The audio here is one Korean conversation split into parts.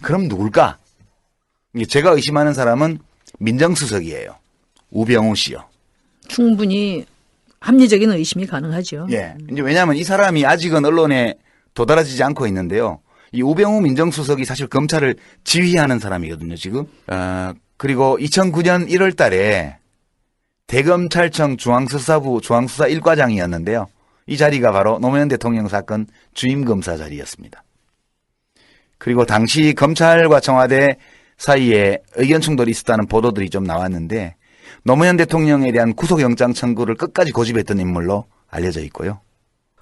그럼 누굴까? 제가 의심하는 사람은 민정수석이에요. 우병우 씨요. 충분히 합리적인 의심이 가능하죠. 예. 이제 왜냐하면 이 사람이 아직은 언론에 도달하지 않고 있는데요. 이 우병우 민정수석이 사실 검찰을 지휘하는 사람이거든요, 지금. 그리고 2009년 1월 달에 대검찰청 중앙수사부 중앙수사 1과장이었는데요. 이 자리가 바로 노무현 대통령 사건 주임검사 자리였습니다. 그리고 당시 검찰과 청와대 사이에 의견 충돌이 있었다는 보도들이 좀 나왔는데 노무현 대통령에 대한 구속영장 청구를 끝까지 고집했던 인물로 알려져 있고요.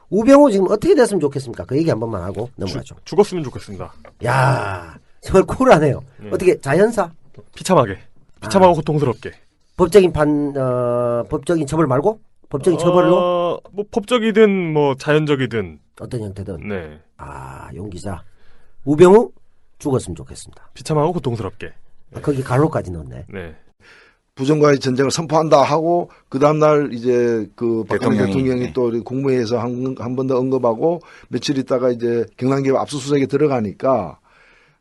우병우 지금 어떻게 됐으면 좋겠습니까? 그 얘기 한 번만 하고 넘어가죠. 죽었으면 좋겠습니다. 야, 정말 쿨하네요. 어떻게 자연사? 비참하게. 비참하고 고통스럽게. 법적인 법적인 처벌 말고? 법적인 처벌로? 뭐 법적이든 뭐 자연적이든 어떤 형태든. 네. 용 기자. 우병우 죽었으면 좋겠습니다. 비참하고 고통스럽게. 거기 갈로까지 넣었네. 네. 부정과의 전쟁을 선포한다 하고 그 다음날 이제 그 박근혜 대통령이 네. 또 국무회의에서 한 번 더 언급하고 며칠 있다가 이제 경남기업 압수수색에 들어가니까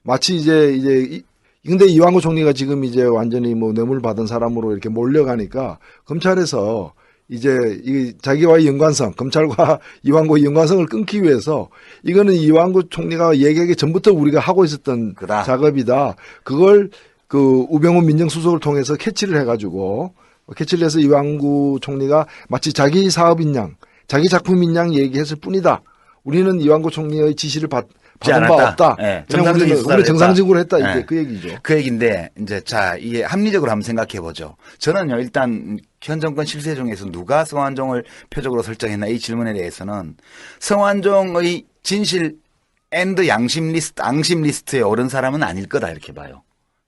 마치 이제 근데 이완구 총리가 지금 이제 완전히 뭐 뇌물 받은 사람으로 이렇게 몰려가니까 검찰에서 이제 이 자기와의 연관성, 검찰과 이완구의 연관성을 끊기 위해서 이거는 이완구 총리가 얘기하기 전부터 우리가 하고 있었던 그다. 작업이다. 그걸 그 우병우 민정수석을 통해서 캐치를 해가지고 캐치를 해서 이완구 총리가 마치 자기 사업인 양, 자기 작품인 양 얘기했을 뿐이다. 우리는 이완구 총리의 지시를 받은 바 없다. 네, 우리 정상적으로 했다. 이게 네. 그 얘기죠. 그 얘기인데 이제 자 이게 합리적으로 한번 생각해 보죠. 저는요 일단 현 정권 실세 중에서 누가 성완종을 표적으로 설정했나 이 질문에 대해서는 성완종의 진실 앤드 양심 리스트, 앙심 리스트에 오른 사람은 아닐 거다 이렇게 봐요.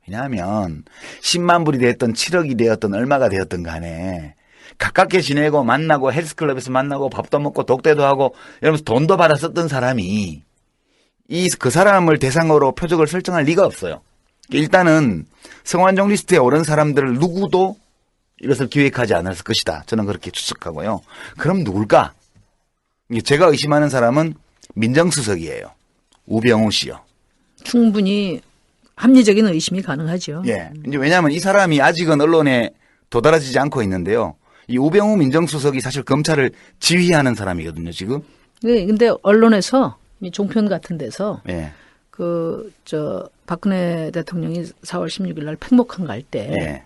왜냐하면 10만 불이 되었던 7억이 되었던 얼마가 되었던 간에 가깝게 지내고 만나고 헬스클럽에서 만나고 밥도 먹고 독대도 하고 이러면서 돈도 받았었던 사람이 그 사람을 대상으로 표적을 설정할 리가 없어요. 일단은 성완종 리스트에 오른 사람들을 누구도 이것을 기획하지 않았을 것이다. 저는 그렇게 추측하고요. 그럼 누굴까? 제가 의심하는 사람은 민정수석이에요. 우병우 씨요. 충분히 합리적인 의심이 가능하죠. 예. 이제 왜냐하면 이 사람이 아직은 언론에 도달하지 않고 있는데요. 이 우병우 민정수석이 사실 검찰을 지휘하는 사람이거든요, 지금. 네, 근데 언론에서 이 종편 같은 데서 예. 박근혜 대통령이 4월 16일 날 팽목항 갈 때 예.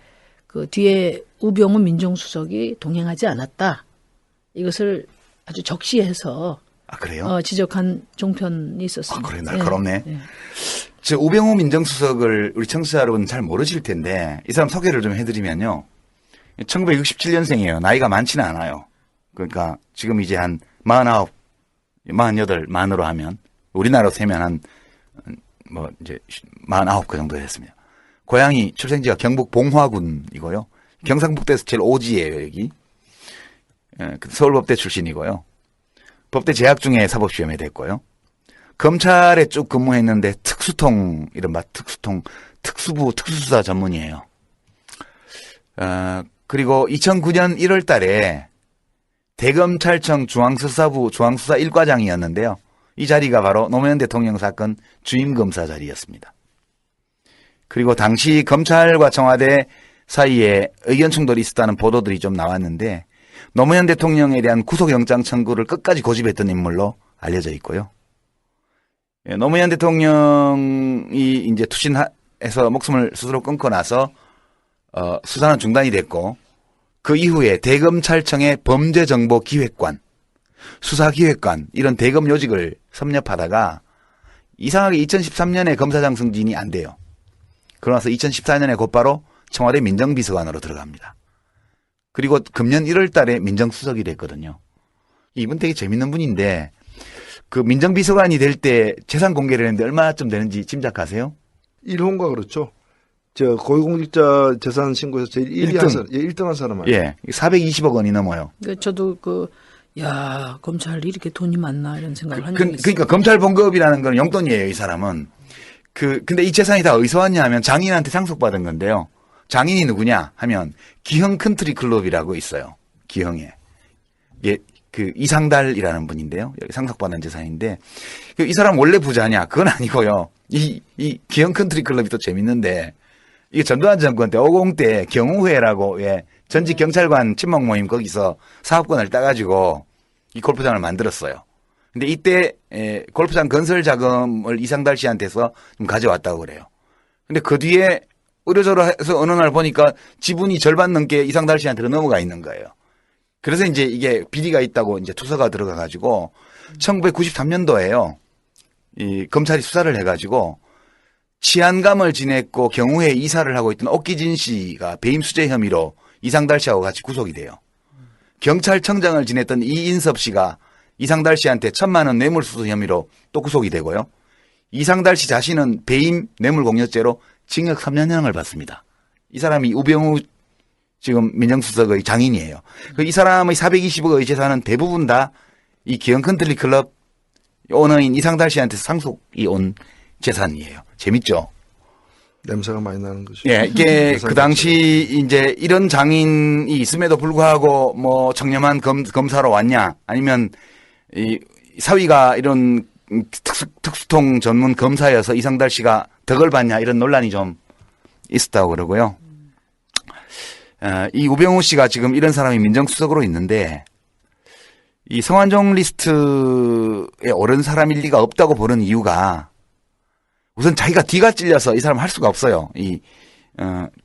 그 뒤에 우병우 민정수석이 동행하지 않았다. 이것을 아주 적시해서 아, 그래요? 지적한 종편이 있었습니다. 아, 그래, 날카롭네. 네. 저 우병우 민정수석을 우리 청취자 여러분 잘 모르실 텐데 이 사람 소개를 좀 해드리면요. 1967년생이에요. 나이가 많지는 않아요. 그러니까 지금 이제 한 49, 48 만으로 하면 우리나라로 세면 이제 49 그 정도 됐습니다. 고향이 출생지가 경북 봉화군이고요. 경상북도에서 제일 오지예요, 여기. 서울법대 출신이고요. 법대 재학 중에 사법시험에 됐고요. 검찰에 쭉 근무했는데 특수통, 이른바 특수통, 특수부, 특수수사 전문이에요. 그리고 2009년 1월 달에 대검찰청 중앙수사부 중앙수사 1과장이었는데요. 이 자리가 바로 노무현 대통령 사건 주임검사 자리였습니다. 그리고 당시 검찰과 청와대 사이에 의견 충돌이 있었다는 보도들이 좀 나왔는데 노무현 대통령에 대한 구속영장 청구를 끝까지 고집했던 인물로 알려져 있고요. 노무현 대통령이 이제 투신해서 목숨을 스스로 끊고 나서 수사는 중단이 됐고 그 이후에 대검찰청의 범죄정보기획관, 수사기획관 이런 대검 요직을 섭렵하다가 이상하게 2013년에 검사장 승진이 안 돼요. 그러나서 2014년에 곧바로 청와대 민정비서관으로 들어갑니다. 그리고 금년 1월 달에 민정수석이 됐거든요. 이분 되게 재밌는 분인데 그 민정비서관이 될 때 재산 공개를 했는데 얼마쯤 되는지 짐작하세요? 1호인가 그렇죠. 저 고위공직자 재산 신고에서 제일 1등 한 사람 아니에요? 예, 420억 원이 넘어요. 저도 검찰 이렇게 돈이 많나 이런 생각을 한 적이 있어요. 그러니까 검찰 봉급이라는 건 용돈이에요, 이 사람은. 근데 이 재산이 다 어디서 왔냐 하면 장인한테 상속받은 건데요. 장인이 누구냐 하면 기흥 컨트리 클럽이라고 있어요. 기흥에. 이게 그 이상달이라는 분인데요. 여기 상속받은 재산인데 이 사람 원래 부자냐? 그건 아니고요. 이 기영 컨트리 클럽이 또 재밌는데 이게 전두환 정권 때 50 때 경우회라고 전직 경찰관 친목 모임 거기서 사업권을 따가지고 이 골프장을 만들었어요. 근데 이때 골프장 건설 자금을 이상달 씨한테서 좀 가져왔다고 그래요. 근데 그 뒤에 의료저로 해서 어느 날 보니까 지분이 절반 넘게 이상달 씨한테로 넘어가 있는 거예요. 그래서 이제 이게 비리가 있다고 이제 투서가 들어가가지고 1993년도에요. 이 검찰이 수사를 해가지고 치안감을 지냈고 경우회 이사를 하고 있던 옥기진 씨가 배임 수재 혐의로 이상달 씨하고 같이 구속이 돼요. 경찰청장을 지냈던 이인섭 씨가 이상달 씨한테 1,000만 원 뇌물수수 혐의로 또 구속이 되고요. 이상달 씨 자신은 배임 뇌물공여죄로 징역 3년형을 받습니다. 이 사람이 우병우 지금 민정수석의 장인이에요. 이 사람의 420억의 재산은 대부분 다 이 기영 컨트리 클럽 오너인 이상달 씨한테 상속이 온 재산이에요. 재밌죠? 냄새가 많이 나는 거죠. 예, 이게 그 당시 이제 이런 장인이 있음에도 불구하고 뭐 청렴한 검사로 왔냐, 아니면 이 사위가 이런 특수통 전문 검사여서 이상달 씨가 덕을 받냐 이런 논란이 좀 있었다고 그러고요. 이 우병우 씨가 지금 이런 사람이 민정수석으로 있는데 이 성완종 리스트에 오른 사람일 리가 없다고 보는 이유가 우선 자기가 뒤가 찔려서 이 사람 할 수가 없어요.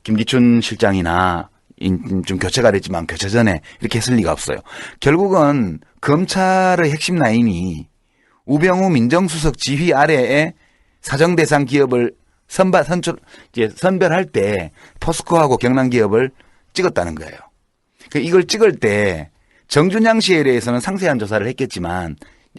김기춘 실장이나 좀 교체가 됐지만 교체 전에 이렇게 했을 리가 없어요. 결국은 검찰의 핵심 라인이 우병우 민정수석 지휘 아래에 사정대상 기업을 선별할 때 포스코하고 경남기업을 찍었다는 거예요. 이걸 찍을 때 정준양 씨에 대해서는 상세한 조사를 했겠지만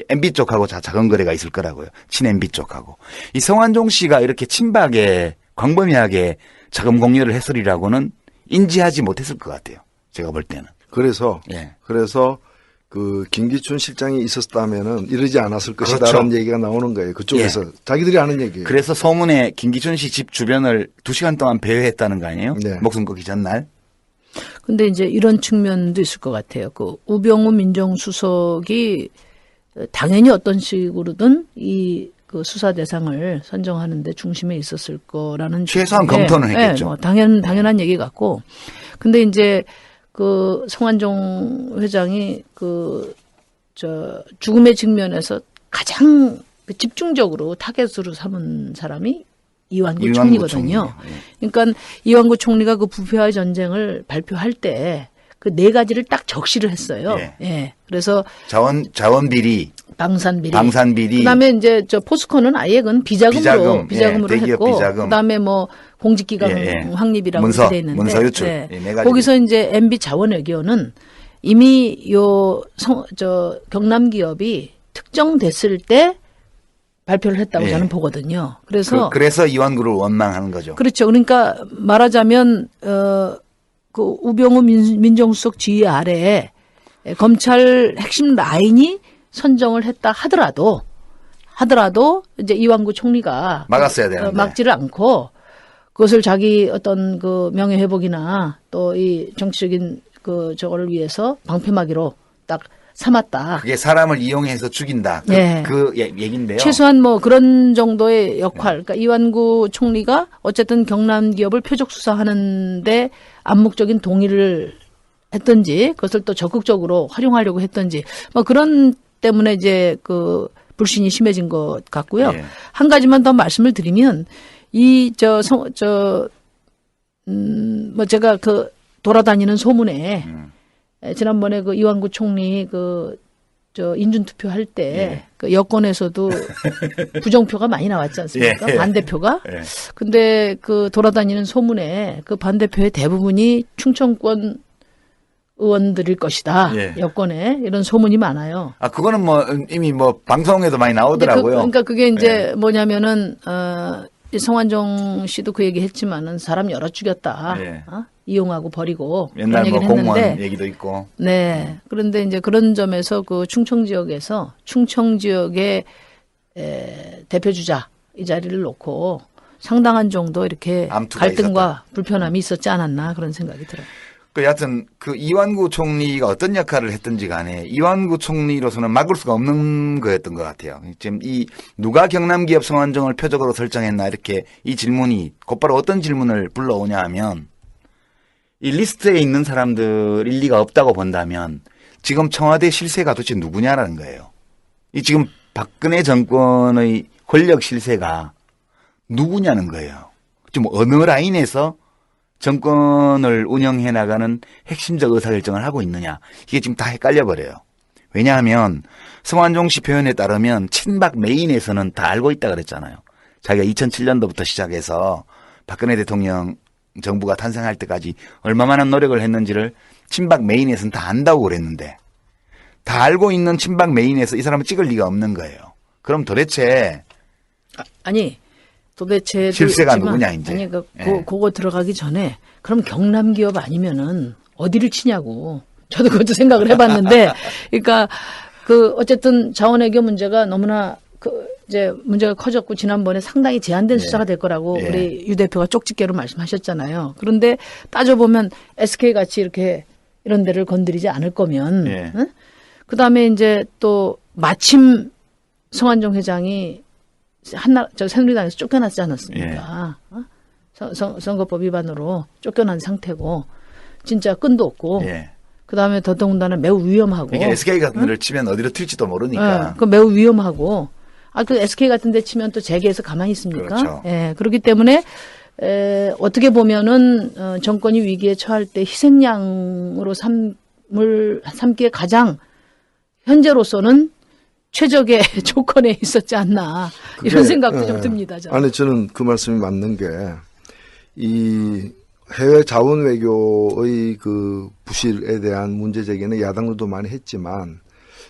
MB 쪽하고 작은 거래가 있을 거라고요. 친 MB 쪽하고. 이 성완종 씨가 이렇게 친박에 광범위하게 자금 공여를 했으리라고는 인지하지 못했을 것 같아요. 제가 볼 때는. 그래서 예. 그 김기춘 실장이 있었다면은 이러지 않았을 것이다라는 그렇죠. 얘기가 나오는 거예요. 그쪽에서 예. 자기들이 하는 얘기예요. 그래서 소문에 김기춘 씨 집 주변을 2시간 동안 배회했다는 거 아니에요? 네. 목숨 끊기 전날. 근데 이제 이런 측면도 있을 것 같아요. 그 우병우 민정수석이 당연히 어떤 식으로든 이 그 수사 대상을 선정하는데 중심에 있었을 거라는 최소한 측면에, 검토는 했겠죠. 뭐 당연한 얘기 같고. 근데 이제 그 성완종 회장이 죽음의 직면에서 가장 집중적으로 타겟으로 삼은 사람이 이완구 총리거든요. 예. 그러니까 이완구 총리가 그 부패와의 전쟁을 발표할 때 그 네 가지를 딱 적시를 했어요. 예. 예. 그래서 자원 비리, 방산비리. 그다음에 이제 포스코는 아예 그건 비자금으로 예, 했고, 비자금. 그다음에 뭐 공직기강 확립이라고 돼 있는데, 문서 유출. 네, 네 가지. 거기서 이제 MB 자원외교는 이미 경남 기업이 특정됐을 때 발표를 했다고 저는 보거든요. 그래서 이완구를 원망하는 거죠. 그렇죠. 그러니까 말하자면 그 우병우 민정수석 지휘 아래에 검찰 핵심 라인이 선정을 했다 하더라도 이제 이완구 총리가 막았어야 되는데 막지를 않고 그것을 자기 어떤 그 명예 회복이나 또 이 정치적인 그 저거를 위해서 방패막이로 딱 삼았다. 그게 사람을 이용해서 죽인다. 그 얘기인데요. 최소한 뭐 그런 정도의 역할. 그러니까 이완구 총리가 어쨌든 경남 기업을 표적 수사하는데 암묵적인 동의를 했던지 그것을 또 적극적으로 활용하려고 했던지 뭐 그런 때문에 이제 그 불신이 심해진 것 같고요. 예. 한 가지만 더 말씀을 드리면 뭐 제가 그 돌아다니는 소문에 지난번에 그 이완구 총리 인준 투표할 때 그 여권에서도 부정표가 많이 나왔지 않습니까? 예. 반대표가. 예. 근데 그 돌아다니는 소문에 그 반대표의 대부분이 충청권 의원들일 것이다. 예. 여권에 이런 소문이 많아요. 그거는 뭐 이미 뭐 방송에도 많이 나오더라고요. 그러니까 그게 이제 뭐냐면은 이 성완종 씨도 그 얘기 했지만은 사람 여러 죽였다. 예. 이용하고 버리고 옛날 그런 뭐 얘기를 공무원 했는데 얘기도 있고. 네. 그런데 이제 그런 점에서 그 충청 지역의 대표 주자 이 자리를 놓고 상당한 정도 이렇게 암투가 갈등과 있었다. 불편함이 있었지 않았나 그런 생각이 들어요. 여하튼 그 이완구 총리가 어떤 역할을 했든지 간에 이완구 총리로서는 막을 수가 없는 거였던 것 같아요. 지금 이 누가 경남기업 성완종을 표적으로 설정했나 이렇게 이 질문이 곧바로 어떤 질문을 불러오냐 하면 이 리스트에 있는 사람들 일리가 없다고 본다면 지금 청와대 실세가 도대체 누구냐라는 거예요. 이 지금 박근혜 정권의 권력 실세가 누구냐는 거예요. 지금 어느 라인에서 정권을 운영해 나가는 핵심적 의사결정을 하고 있느냐. 이게 지금 다 헷갈려 버려요. 왜냐하면 성완종 씨 표현에 따르면 친박 메인에서는 다 알고 있다 그랬잖아요. 자기가 2007년도부터 시작해서 박근혜 대통령 정부가 탄생할 때까지 얼마만한 노력을 했는지를 친박 메인에서는 다 안다고 그랬는데 다 알고 있는 친박 메인에서 이 사람을 찍을 리가 없는 거예요. 그럼 도대체 아니 도대체 실세가 누구냐 이제. 아니 예. 그거 들어가기 전에 그럼 경남 기업 아니면은 어디를 치냐고. 저도 그것도 생각을 해봤는데, 그러니까 그 어쨌든 자원외교 문제가 너무나 그 이제 문제가 커졌고 지난번에 상당히 제한된 수사가 될 거라고 예. 우리 유 대표가 쪽집게로 말씀하셨잖아요. 그런데 따져보면 SK 같이 이렇게 이런 데를 건드리지 않을 거면, 예. 응? 그 다음에 이제 또 마침 성완종 회장이 저 새누리당에서 쫓겨났지 않았습니까? 어? 선거법 위반으로 쫓겨난 상태고 진짜 끈도 없고 예. 그 다음에 더더군다나 매우 위험하고 이게 SK 같은 데를 치면 어디로 튈지도 모르니까. 그 매우 위험하고 그 SK 같은 데 치면 또 재계에서 가만히 있습니까? 그렇죠. 예, 그렇기 때문에 어떻게 보면은 정권이 위기에 처할 때 희생양으로 삼기에 가장 현재로서는 최적의 조건에 있었지 않나 이런 생각도 좀 듭니다. 저는. 아니 저는 그 말씀이 맞는 게 이 해외 자원 외교의 그 부실에 대한 문제 제기는 야당들도 많이 했지만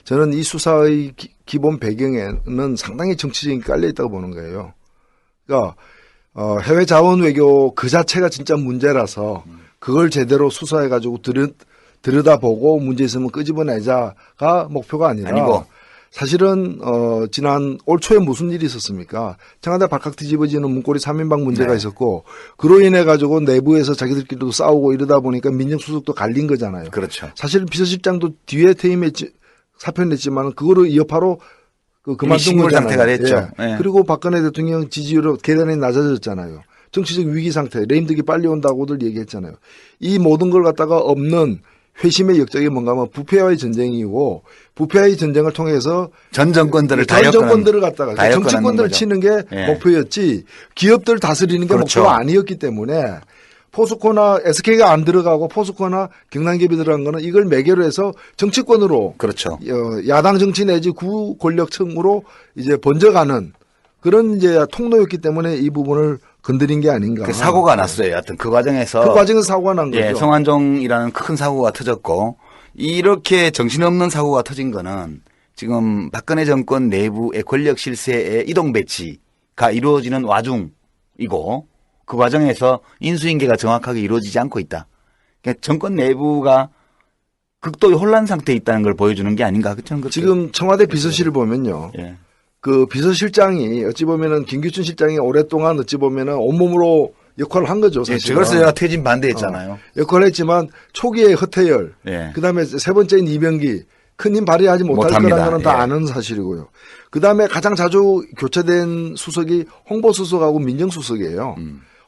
저는 이 수사의 기본 배경에는 상당히 정치적인 게 깔려 있다고 보는 거예요. 그러니까 해외 자원 외교 그 자체가 진짜 문제라서 그걸 제대로 수사해 가지고 들여다보고 문제 있으면 끄집어내자가 목표가 아니고 사실은 지난 올 초에 무슨 일이 있었습니까? 청와대 발칵 뒤집어지는 문고리 3인방 문제가 네. 있었고 그로 인해 가지고 내부에서 자기들끼리도 싸우고 이러다 보니까 민정수석도 갈린 거잖아요. 그렇죠. 사실 비서실장도 뒤에 퇴임했지 사표 냈지만 그거를 여파로 그만둔 식물 거잖아요. 상태가 됐죠. 예. 예. 그리고 박근혜 대통령 지지율은 계단에 낮아졌잖아요. 정치적 위기 상태, 레임덕이 빨리 온다고들 얘기했잖아요. 이 모든 걸 갖다가 없는 회심의 역적이 뭔가 하면 부패와의 전쟁이고 부패와의 전쟁을 통해서 전 정권들을 다 전 엮어놓은- 정권들을 갖다가 다 엮어놓는 정치권들을 거죠. 치는 게 예. 목표였지 기업들 다스리는 게 그렇죠. 목표가 아니었기 때문에 포스코나 SK가 안 들어가고 포스코나 경남기업이 들어간 거는 이걸 매개로 해서 정치권으로 그렇죠. 야당 정치 내지 구 권력층으로 이제 번져가는 그런 이제 통로였기 때문에 이 부분을 건드린 게 아닌가. 그 사고가 났어요. 여하튼 그 과정에서 그 과정에서 사고가 난 거죠. 예, 성완종이라는 큰 사고가 터졌고 이렇게 정신없는 사고가 터진 거는 지금 박근혜 정권 내부의 권력 실세의 이동 배치가 이루어지는 와중이고 그 과정에서 인수인계가 정확하게 이루어지지 않고 있다. 그러니까 정권 내부가 극도의 혼란 상태에 있다는 걸 보여주는 게 아닌가. 그렇죠? 지금 청와대 비서실을 보면요. 예. 그 비서실장이 어찌 보면은 김규춘 실장이 오랫동안 어찌 보면은 온몸으로 역할을 한 거죠. 예, 사실. 그래서 제가 퇴진 반대했잖아요. 역할을 했지만 초기에 허태열, 예. 그다음에 세 번째인 이병기 큰 힘 발휘하지 못할 못합니다. 거라는 거는 다 예. 아는 사실이고요. 그다음에 가장 자주 교체된 수석이 홍보수석하고 민정수석이에요.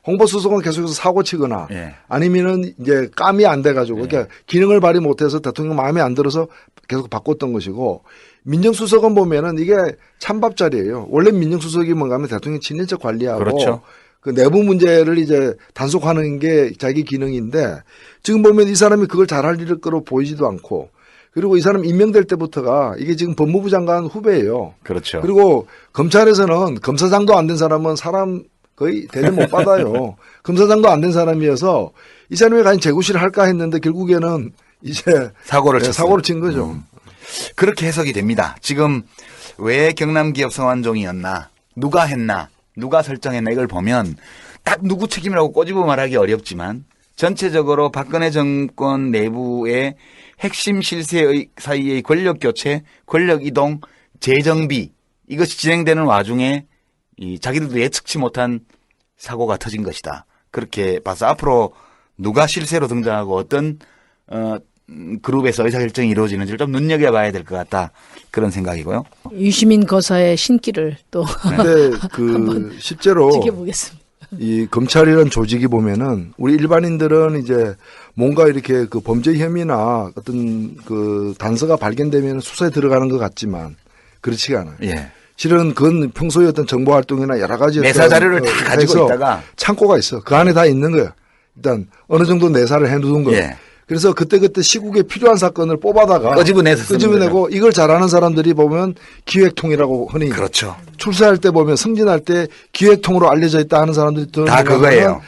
홍보수석은 계속해서 사고 치거나 예. 아니면은 이제 감이 안 돼가지고 그러니까 기능을 발휘 못해서 대통령 마음에 안 들어서 계속 바꿨던 것이고 민정수석은 보면은 이게 찬밥자리예요. 원래 민정수석이 뭔가 하면 대통령 친인척 관리하고 그렇죠. 그 내부 문제를 이제 단속하는 게 자기 기능인데 지금 보면 이 사람이 그걸 잘할 거로 보이지도 않고 그리고 이 사람 임명될 때부터가 이게 지금 법무부 장관 후배예요. 그렇죠. 그리고 검찰에서는 검사장도 안 된 사람은 사람 거의 대접 못 받아요. 검사장도 안 된 사람이어서 이 사람이 과연 재구실을 할까 했는데 결국에는 이제 사고를 네, 쳤어요. 사고를 친 거죠. 그렇게 해석이 됩니다. 지금 왜 경남기업 성완종이었나, 누가 했나, 누가 설정했나 이걸 보면 딱 누구 책임이라고 꼬집어 말하기 어렵지만 전체적으로 박근혜 정권 내부의 핵심 실세 사이의 권력 교체, 권력 이동, 재정비 이것이 진행되는 와중에 이 자기들도 예측치 못한 사고가 터진 것이다. 그렇게 봐서 앞으로 누가 실세로 등장하고 어떤 그룹에서 의사결정이 이루어지는지를 좀 눈여겨봐야 될 것 같다. 그런 생각이고요. 유시민 거사의 신기를 또 근데 그 실제로 지켜보겠습니다. 이 검찰이라는 조직이 보면은 우리 일반인들은 이제 뭔가 이렇게 그 범죄 혐의나 어떤 그 단서가 발견되면 수사에 들어가는 것 같지만 그렇지가 않아요. 예. 실은 그건 평소에 어떤 정보 활동이나 여러 가지 내사 자료를 다 가지고 해서 있다가 창고가 있어. 그 안에 다 있는 거야. 일단 어느 정도 내사를 해두는 거예요. 예. 그래서 그때그때 시국에 필요한 사건을 뽑아다가 끄집어내서 쓰는 끄집어내고 이걸 잘하는 사람들이 보면 기획통이라고 흔히 그렇죠. 출세할 때 보면 승진할 때 기획통으로 알려져 있다 하는 사람들이 다 그거예요.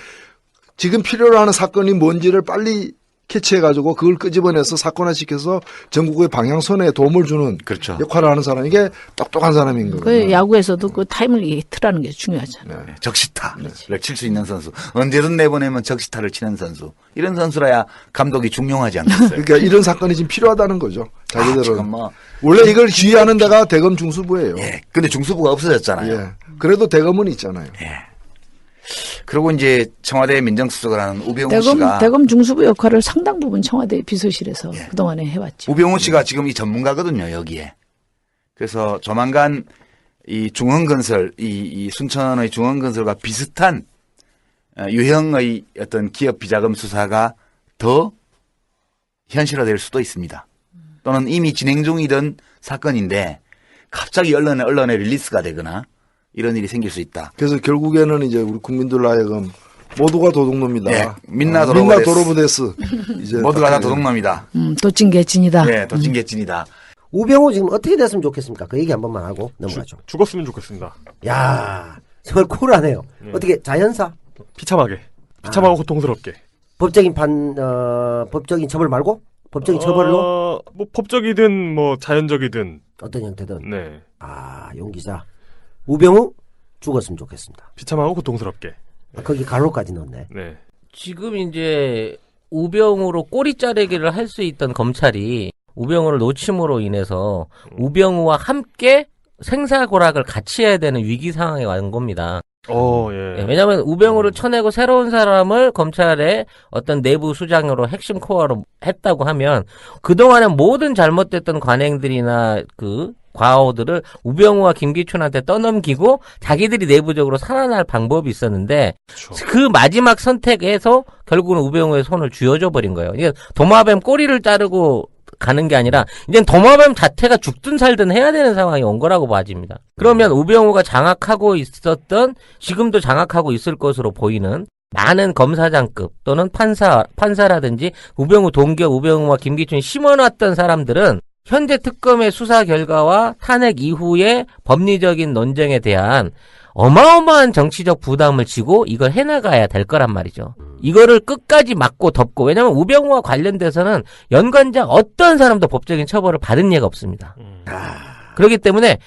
지금 필요로 하는 사건이 뭔지를 빨리 캐치해가지고 그걸 끄집어내서 사건화시켜서 전국의 방향선에 도움을 주는 그렇죠. 역할을 하는 사람. 이게 똑똑한 사람인 그 거예요. 야구에서도 그 타임을 틀라는 게 중요하잖아요. 네, 적시타를 칠 수 있는 선수. 언제든 내보내면 적시타를 치는 선수. 이런 선수라야 감독이 중용하지 않겠어요. 그러니까 이런 사건이 지금 필요하다는 거죠. 자기들은. 지금 뭐 원래 이걸 지휘하는 데가 대검 중수부예요. 예. 근데 중수부가 없어졌잖아요. 예. 그래도 대검은 있잖아요. 그리고 이제 청와대 민정수석을 하는 우병우 씨가 대검 중수부 역할을 상당 부분 청와대 비서실에서 예. 그동안에 해왔죠. 우병우 씨가 지금 이 전문가거든요, 여기에. 그래서 조만간 이 중흥건설, 이 순천의 중흥건설과 비슷한 유형의 어떤 기업 비자금 수사가 더 현실화될 수도 있습니다. 또는 이미 진행 중이던 사건인데 갑자기 언론에 릴리스가 되거나 이런 일이 생길 수 있다. 그래서 결국에는 이제 우리 국민들 하여금 모두가 도둑놈이다. 네, 민나 도로부데스. 이제 모두가 다 딱 도둑놈이다. 도찐개찐이다. 네, 도찐개찐이다. 우병우 지금 어떻게 됐으면 좋겠습니까? 그 얘기 한 번만 하고 넘어가죠. 죽었으면 좋겠습니다. 야, 정말 쿨하네요. 어떻게 자연사? 비참하게. 비참하고 고통스럽게. 법적인 법적인 처벌 말고 법적인 처벌로 뭐 법적이든 뭐 자연적이든. 어떤 형태든. 네. 용 기자. 우병우 죽었으면 좋겠습니다. 비참하고 고통스럽게. 거기 갈로까지 넣었네. 네. 지금 이제 우병우로 꼬리 자르기를 할 수 있던 검찰이 우병우를 놓침으로 인해서 우병우와 함께 생사고락을 같이 해야 되는 위기 상황에 온 겁니다. 예. 왜냐하면 우병우를 쳐내고 새로운 사람을 검찰의 어떤 내부 수장으로 핵심 코어로 했다고 하면 그동안의 모든 잘못됐던 관행들이나 그 과오들을 우병우와 김기춘한테 떠넘기고 자기들이 내부적으로 살아날 방법이 있었는데 그렇죠. 그 마지막 선택에서 결국은 우병우의 손을 쥐어줘 버린 거예요. 이게 도마뱀 꼬리를 자르고 가는 게 아니라 이제 도마뱀 자체가 죽든 살든 해야 되는 상황이 온 거라고 봐집니다. 그러면 우병우가 장악하고 있었던 지금도 장악하고 있을 것으로 보이는 많은 검사장급 또는 판사라든지 우병우 동기와 우병우와 김기춘이 심어놨던 사람들은 현재 특검의 수사 결과와 탄핵 이후의 법리적인 논쟁에 대한 어마어마한 정치적 부담을 지고 이걸 해나가야 될 거란 말이죠. 이거를 끝까지 막고 덮고, 왜냐하면 우병우와 관련돼서는 연관자 어떤 사람도 법적인 처벌을 받은 예가 없습니다. 그렇기 때문에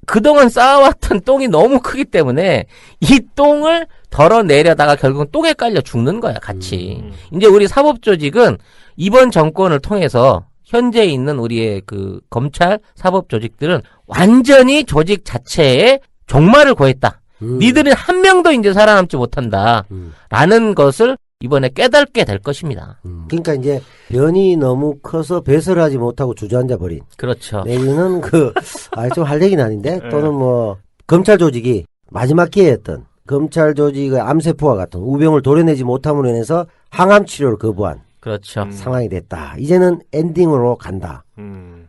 그동안 쌓아왔던 똥이 너무 크기 때문에 이 똥을 덜어내려다가 결국은 똥에 깔려 죽는 거야, 같이. 이제 우리 사법조직은 이번 정권을 통해서 현재 있는 우리의 그 검찰 사법조직들은 완전히 조직 자체에 종말을 고했다. 니들은 한 명도 이제 살아남지 못한다. 라는 것을 이번에 깨닫게 될 것입니다. 그러니까 이제 변이 너무 커서 배설하지 못하고 주저앉아 버린. 그렇죠. 내지는 좀 할 얘기는 아닌데 또는 뭐 검찰 조직이 마지막 기회였던 검찰 조직의 암세포와 같은 우병우를 도려내지 못함으로 인해서 항암 치료를 거부한 그렇죠. 상황이 됐다. 이제는 엔딩으로 간다.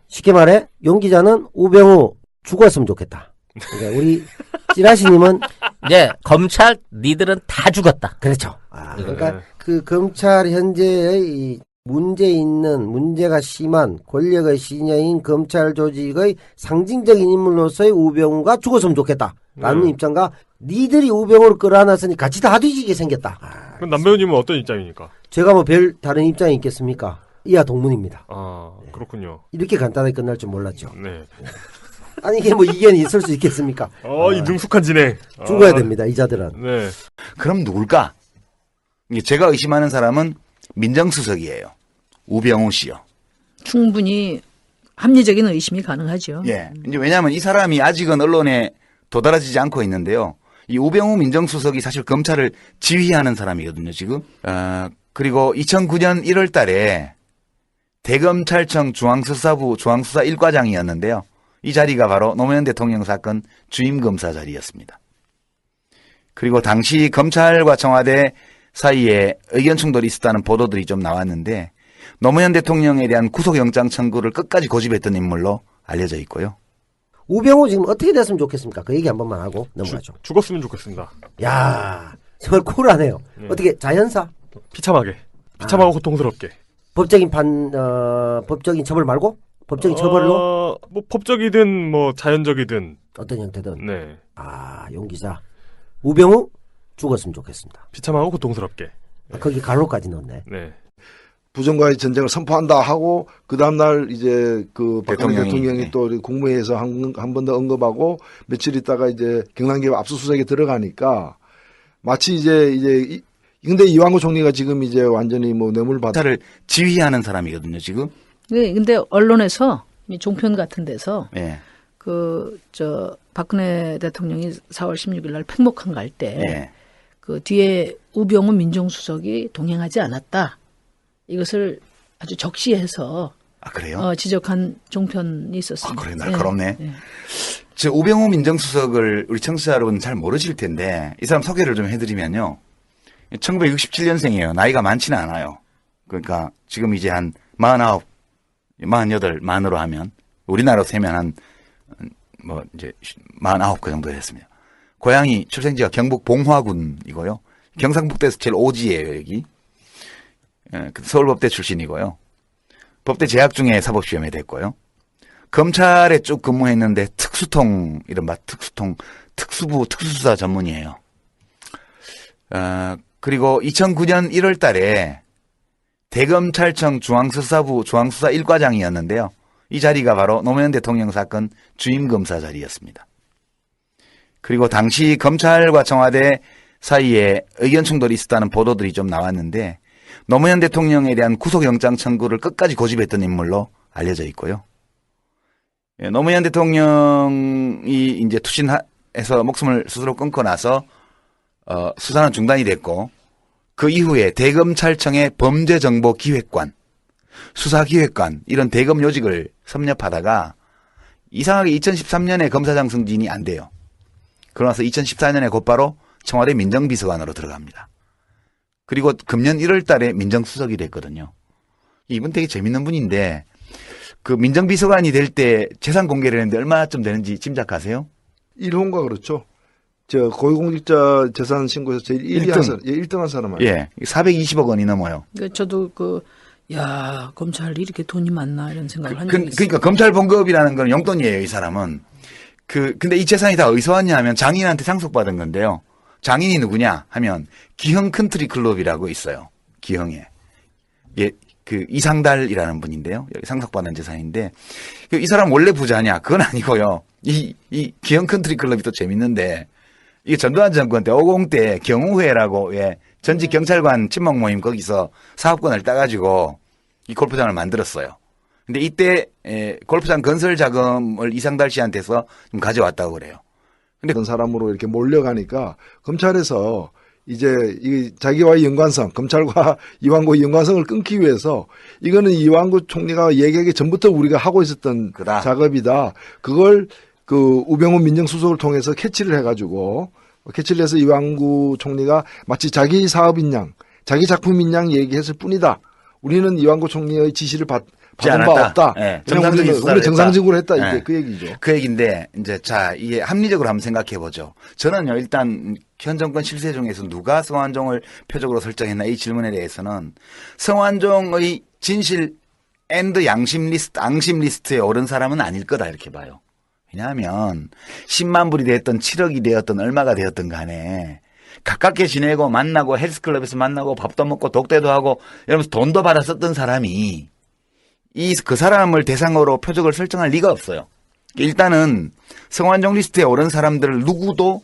쉽게 말해 용 기자는 우병우 죽었으면 좋겠다. 그러니까 우리 찌라시님은 이제 검찰 니들은 다 죽었다. 그렇죠. 그러니까 그 검찰 현재의 이 문제가 심한 권력의 신여인 검찰 조직의 상징적인 인물로서의 우병우가 죽었으면 좋겠다라는 입장과 니들이 우병우를 끌어안았으니 같이 다 뒤지게 생겼다. 그럼 남배우님은 어떤 입장입니까? 제가 뭐 별 다른 입장이 있겠습니까? 이하 동문입니다. 그렇군요. 이렇게 간단하게 끝날 줄 몰랐죠. 네. 아니 이게 뭐 이견이 있을 수 있겠습니까? 이 능숙한 진행. 죽어야 됩니다. 이자들은. 네. 그럼 누굴까? 제가 의심하는 사람은 민정수석이에요. 우병우 씨요. 충분히 합리적인 의심이 가능하죠. 예. 이제 왜냐하면 이 사람이 아직은 언론에 도달하지 않고 있는데요. 이 우병우 민정수석이 사실 검찰을 지휘하는 사람이거든요, 지금. 그리고 2009년 1월 달에 대검찰청 중앙수사부 중앙수사 1과장이었는데요. 이 자리가 바로 노무현 대통령 사건 주임검사 자리였습니다. 그리고 당시 검찰과 청와대 사이에 의견 충돌이 있었다는 보도들이 좀 나왔는데 노무현 대통령에 대한 구속영장 청구를 끝까지 고집했던 인물로 알려져 있고요. 우병우 지금 어떻게 됐으면 좋겠습니까? 그 얘기 한 번만 하고 넘어가죠. 죽었으면 좋겠습니다. 야, 정말 쿨하네요. 어떻게 자연사? 비참하게. 비참하고 고통스럽게. 법적인 법적인 처벌 말고 법적인 처벌로 뭐 법적이든 뭐 자연적이든. 어떤 형태든. 네. 아, 용 기자. 우병우 죽었으면 좋겠습니다. 비참하고 고통스럽게. 아, 거기 갈로까지 넣었네. 네. 부정과의 전쟁을 선포한다 하고 그 다음날 이제 그 박근혜 대통령이 네. 또 국무회의에서 한 번 더 언급하고 며칠 있다가 이제 경남기업 압수수색에 들어가니까 마치 이제 근데 이완구 총리가 지금 이제 완전히 뭐 뇌물 받아 수사를 지휘하는 사람이거든요, 지금. 네, 근데 언론에서 이 종편 같은 데서 예. 박근혜 대통령이 4월 16일 날 팽목항 갈 때 예. 그 뒤에 우병우 민정수석이 동행하지 않았다. 이것을 아주 적시해서 아, 그래요? 지적한 종편이 있었습니다. 그래, 날카롭네. 예. 저 우병우 민정수석을 우리 청취자 여러분 잘 모르실 텐데 이 사람 소개를 좀 해드리면요. 1967년생이에요. 나이가 많지는 않아요. 그러니까 지금 이제 한 49, 48 만으로 하면 우리나라로 세면 한 뭐 이제 49 그 정도 됐습니다. 고향이 출생지가 경북 봉화군이고요. 경상북도에서 제일 오지예요, 여기. 예, 서울법대 출신이고요. 법대 재학 중에 사법시험에 됐고요. 검찰에 쭉 근무했는데 특수통, 이른바 특수통, 특수부, 특수수사 전문이에요. 그리고 2009년 1월 달에 대검찰청 중앙수사부 중앙수사 1과장이었는데요. 이 자리가 바로 노무현 대통령 사건 주임검사 자리였습니다. 그리고 당시 검찰과 청와대 사이에 의견 충돌이 있었다는 보도들이 좀 나왔는데 노무현 대통령에 대한 구속영장 청구를 끝까지 고집했던 인물로 알려져 있고요. 예, 노무현 대통령이 이제 투신해서 목숨을 스스로 끊고 나서 수사는 중단이 됐고 그 이후에 대검찰청의 범죄정보기획관, 수사기획관 이런 대검 요직을 섭렵하다가 이상하게 2013년에 검사장 승진이 안 돼요. 그러나서 2014년에 곧바로 청와대 민정비서관으로 들어갑니다. 그리고 금년 1월 달에 민정수석이 됐거든요. 이분 되게 재밌는 분인데 그 민정비서관이 될 때 재산 공개를 했는데 얼마쯤 되는지 짐작하세요? 1호인가 그렇죠. 저 고위공직자 재산 신고에서 제일 1위 한 사람, 1등 한 사람 아니에요. 예, 420억 원이 넘어요. 저도 검찰이 이렇게 돈이 많나 이런 생각을 한 적이 있어요. 그러니까 검찰 봉급이라는 건 용돈이에요, 이 사람은. 근데 이 재산이 다 어디서 왔냐 하면 장인한테 상속받은 건데요. 장인이 누구냐 하면 기흥 컨트리 클럽이라고 있어요. 기흥에. 예, 그 이상달이라는 분인데요. 여기 상속받은 재산인데 이 사람 원래 부자냐? 그건 아니고요. 이 기흥 컨트리 클럽이 또 재밌는데 이게 전두환 정권 때 50 때 경우회라고 전직 경찰관 친목 모임 거기서 사업권을 따가지고 이 골프장을 만들었어요. 근데 이때 골프장 건설 자금을 이상달 씨한테서 좀 가져왔다고 그래요. 근데 그런 사람으로 이렇게 몰려가니까 검찰에서 이제 이 자기와의 연관성, 검찰과 이완구의 연관성을 끊기 위해서 이거는 이완구 총리가 얘기하기 전부터 우리가 하고 있었던 그다. 작업이다. 그걸 그 우병우 민정수석을 통해서 캐치를 해가지고 캐치를 해서 이완구 총리가 마치 자기 사업인 양, 자기 작품인 양 얘기했을 뿐이다. 우리는 이완구 총리의 지시를 받은 바 없다. 예, 정상적인 우리 정상적으로 했다. 이게 예. 그 얘기죠. 그 얘기인데 이제 이게 합리적으로 한번 생각해 보죠. 저는요 일단 현 정권 실세 중에서 누가 성완종을 표적으로 설정했나 이 질문에 대해서는 성완종의 진실 앤드 앙심 리스트에 오른 사람은 아닐 거다 이렇게 봐요. 왜냐하면 10만 불이 되었던 7억이 되었던 얼마가 되었던 간에 가깝게 지내고 만나고 헬스클럽에서 만나고 밥도 먹고 독대도 하고 이러면서 돈도 받아 썼던 사람이 그 사람을 대상으로 표적을 설정할 리가 없어요. 일단은 성완종 리스트에 오른 사람들을 누구도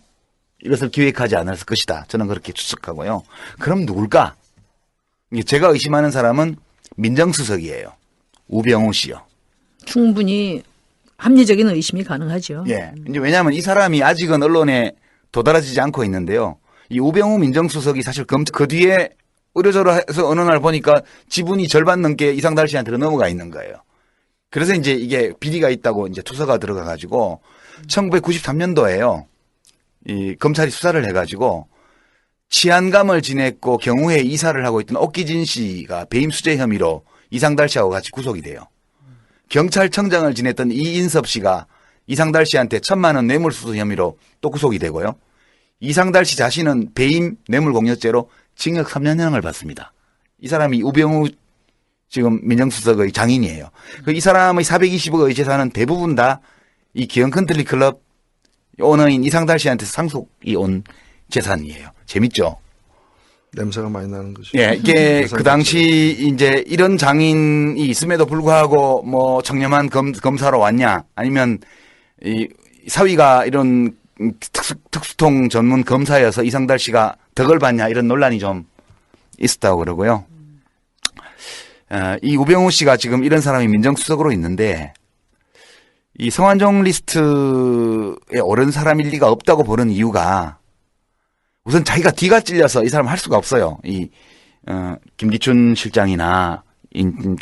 이것을 기획하지 않았을 것이다. 저는 그렇게 추측하고요. 그럼 누굴까? 제가 의심하는 사람은 민정수석이에요. 우병우 씨요. 충분히 합리적인 의심이 가능하죠. 예. 이제 왜냐하면 이 사람이 아직은 언론에 도달하지 않고 있는데요. 이 우병우 민정수석이 사실 그 뒤에 의료저러 해서 어느 날 보니까 지분이 절반 넘게 이상달 씨한테로 넘어가 있는 거예요. 그래서 이제 이게 비리가 있다고 이제 투서가 들어가 가지고 1993년도에요. 이 검찰이 수사를 해 가지고 치안감을 지냈고 경우에 이사를 하고 있던 옥기진 씨가 배임 수재 혐의로 이상달 씨하고 같이 구속이 돼요. 경찰청장을 지냈던 이인섭 씨가 이상달 씨한테 1,000만 원 뇌물수수 혐의로 또 구속이 되고요. 이상달 씨 자신은 배임 뇌물공여죄로 징역 3년형을 받습니다. 이 사람이 우병우 지금 민정수석의 장인이에요. 이 사람의 420억의 재산은 대부분 다 이 기영 컨트리 클럽 오너인 이상달 씨한테 상속이 온 재산이에요. 재밌죠? 냄새가 많이 나는 거죠. 예, 이게 그 당시 이제 이런 장인이 있음에도 불구하고 뭐 청렴한 검사로 왔냐, 아니면 이 사위가 이런 특수통 전문 검사여서 이상달 씨가 덕을 받냐, 이런 논란이 좀 있었다고 그러고요. 이 우병우 씨가 지금 이런 사람이 민정수석으로 있는데 이 성완종 리스트에 오른 사람일 리가 없다고 보는 이유가 우선 자기가 뒤가 찔려서 이 사람 할 수가 없어요. 이 김기춘 실장이나 좀